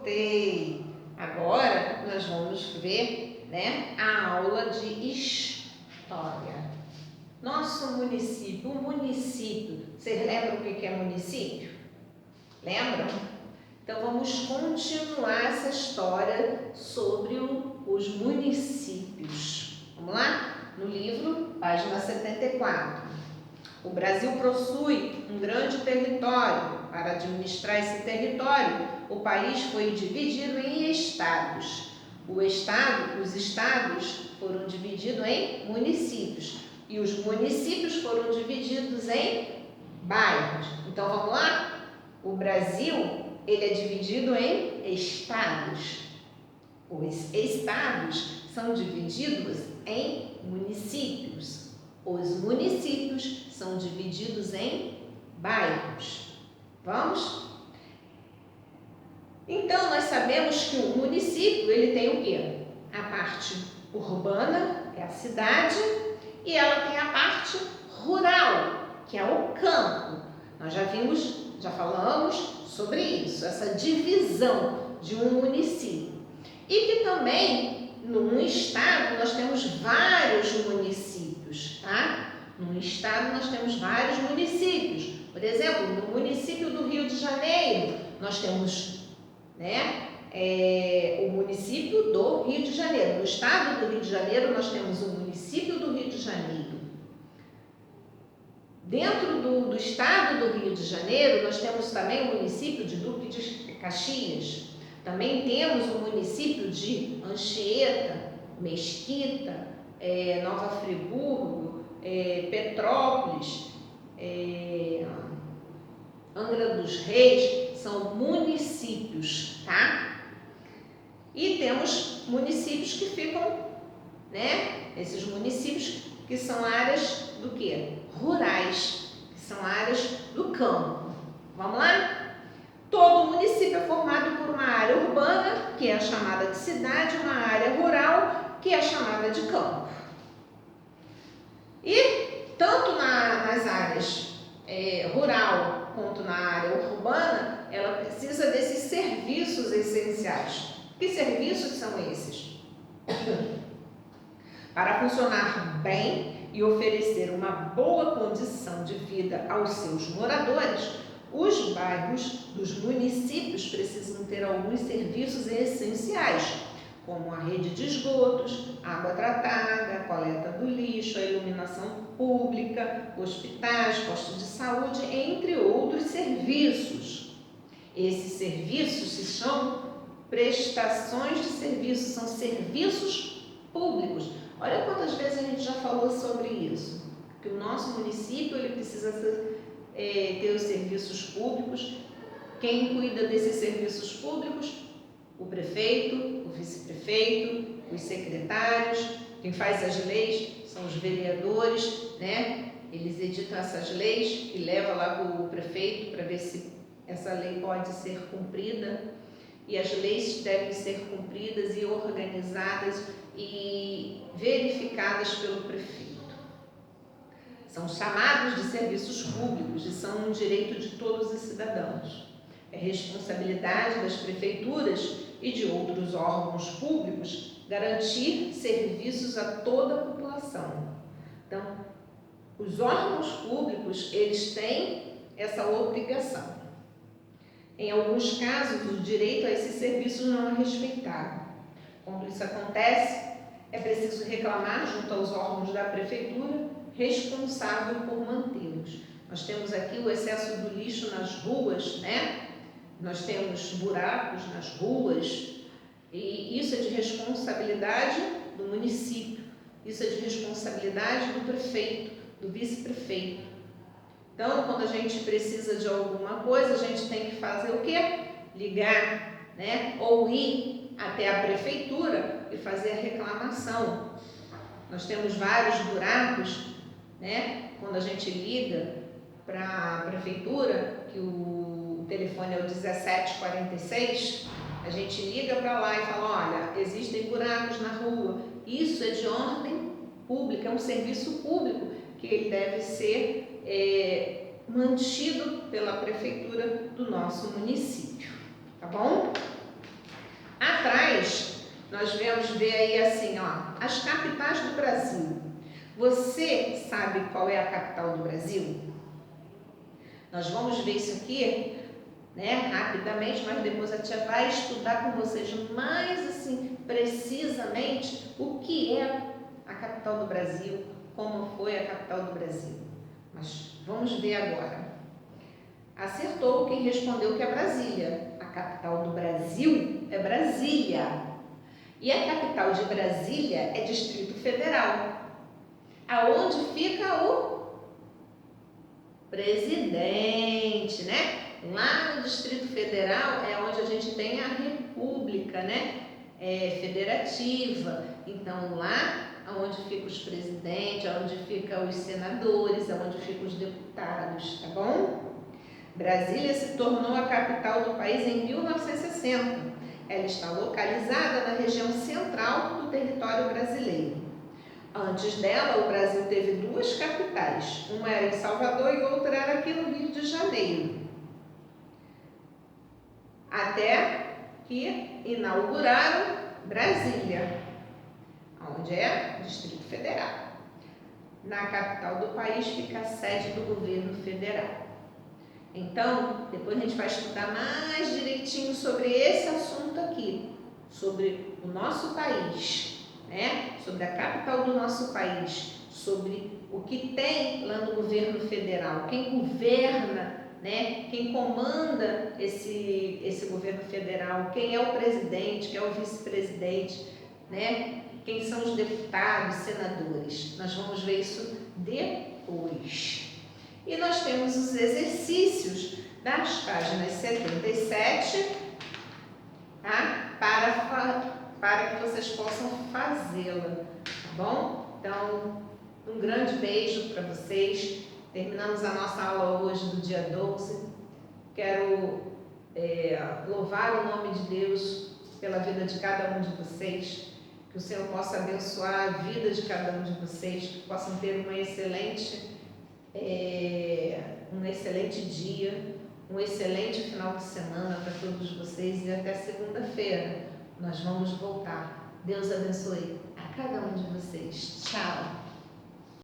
Voltei! Agora nós vamos ver, né, a aula de história. Nosso município, o município, vocês lembram o que é município? Lembram? Então vamos continuar essa história sobre os municípios. Vamos lá? No livro, página 74. O Brasil possui um grande território. Para administrar esse território, o país foi dividido em estados. Os estados foram divididos em municípios e os municípios foram divididos em bairros. Então vamos lá? O Brasil, ele é dividido em estados. Os estados são divididos em municípios. Os municípios são divididos em bairros. Vamos? Então, nós sabemos que o município, ele tem o quê? A parte urbana, que é a cidade, e ela tem a parte rural, que é o campo. Nós já falamos sobre isso, essa divisão de um município. E que também, num estado, nós temos vários municípios, tá? Num estado, nós temos vários municípios. Por exemplo, no município do Rio de Janeiro, nós temos, né, o município do Rio de Janeiro. No estado do Rio de Janeiro, nós temos o município do Rio de Janeiro. Dentro do estado do Rio de Janeiro, nós temos também o município de Duque de Caxias. Também temos o município de Anchieta, Mesquita, Nova Friburgo, Petrópolis, Angra dos Reis, são municípios, tá? E temos municípios que ficam, né? Esses municípios que são áreas do quê? Rurais, que são áreas do campo. Vamos lá? Todo município é formado por uma área urbana, que é a chamada de cidade, uma área rural, que é a chamada de campo. E tanto nas áreas rural quanto na área urbana, ela precisa desses serviços essenciais. Que serviços são esses? Para funcionar bem e oferecer uma boa condição de vida aos seus moradores, os bairros dos municípios precisam ter alguns serviços essenciais, como a rede de esgotos, água tratada, a coleta do lixo, a iluminação pública, hospitais, postos de saúde, entre outros serviços. Esses serviços se chamam prestações de serviços, são serviços públicos. Olha quantas vezes a gente já falou sobre isso, que o nosso município ele precisa ter os serviços públicos. Quem cuida desses serviços públicos? O prefeito, o vice-prefeito, os secretários. Quem faz as leis são os vereadores, né? Eles editam essas leis e levam lá para o prefeito para ver se essa lei pode ser cumprida. E as leis devem ser cumpridas e organizadas e verificadas pelo prefeito. São chamados de serviços públicos e são um direito de todos os cidadãos. É responsabilidade das prefeituras e de outros órgãos públicos garantir serviços a toda a população. Então, os órgãos públicos, eles têm essa obrigação. Em alguns casos, o direito a esses serviços não é respeitado. Quando isso acontece, é preciso reclamar junto aos órgãos da prefeitura responsável por mantê-los. Nós temos aqui o excesso do lixo nas ruas, né? Nós temos buracos nas ruas e isso é de responsabilidade do município, isso é de responsabilidade do prefeito, do vice-prefeito. Então, quando a gente precisa de alguma coisa, a gente tem que fazer o quê? Ligar, né? Ou ir até a prefeitura e fazer a reclamação. Nós temos vários buracos, né? Quando a gente liga para a prefeitura, que o telefone é o 1746, a gente liga para lá e fala, olha, existem buracos na rua. Isso é de ordem pública, é um serviço público que ele deve ser mantido pela prefeitura do nosso município, tá bom? nós vamos ver aí assim, ó, as capitais do Brasil. Você sabe qual é a capital do Brasil? Nós vamos ver isso aqui, né, rapidamente, mas depois a tia vai estudar com vocês mais assim, precisamente, o que é a capital do Brasil, como foi a capital do Brasil. Mas vamos ver agora. Acertou quem respondeu que é Brasília. A capital do Brasil é Brasília. E a capital de Brasília é Distrito Federal. Aonde fica o presidente, né? Lá no Distrito Federal é onde a gente tem a República, né? Federativa. Então lá onde ficam os presidentes, onde ficam os senadores, onde ficam os deputados, tá bom? Brasília se tornou a capital do país em 1960. Ela está localizada na região central do território brasileiro. Antes dela, o Brasil teve duas capitais. Uma era em Salvador e outra era aqui no Rio de Janeiro. Até que inauguraram Brasília, onde é Distrito Federal. Na capital do país fica a sede do governo federal. Então, depois a gente vai estudar mais direitinho sobre esse assunto aqui, sobre o nosso país, né? Sobre a capital do nosso país, sobre o que tem lá no governo federal, quem governa, né? Quem comanda esse governo federal, quem é o presidente, quem é o vice-presidente, né? Quem são os deputados, senadores. Nós vamos ver isso depois. E nós temos os exercícios das páginas 77, tá? Para que vocês possam fazê-la, tá bom? Então, um grande beijo para vocês. Terminamos a nossa aula hoje do dia 12. Quero louvar o nome de Deus pela vida de cada um de vocês. Que o Senhor possa abençoar a vida de cada um de vocês, que possam ter um excelente dia, um excelente final de semana para todos vocês e até segunda-feira nós vamos voltar. Deus abençoe a cada um de vocês. Tchau!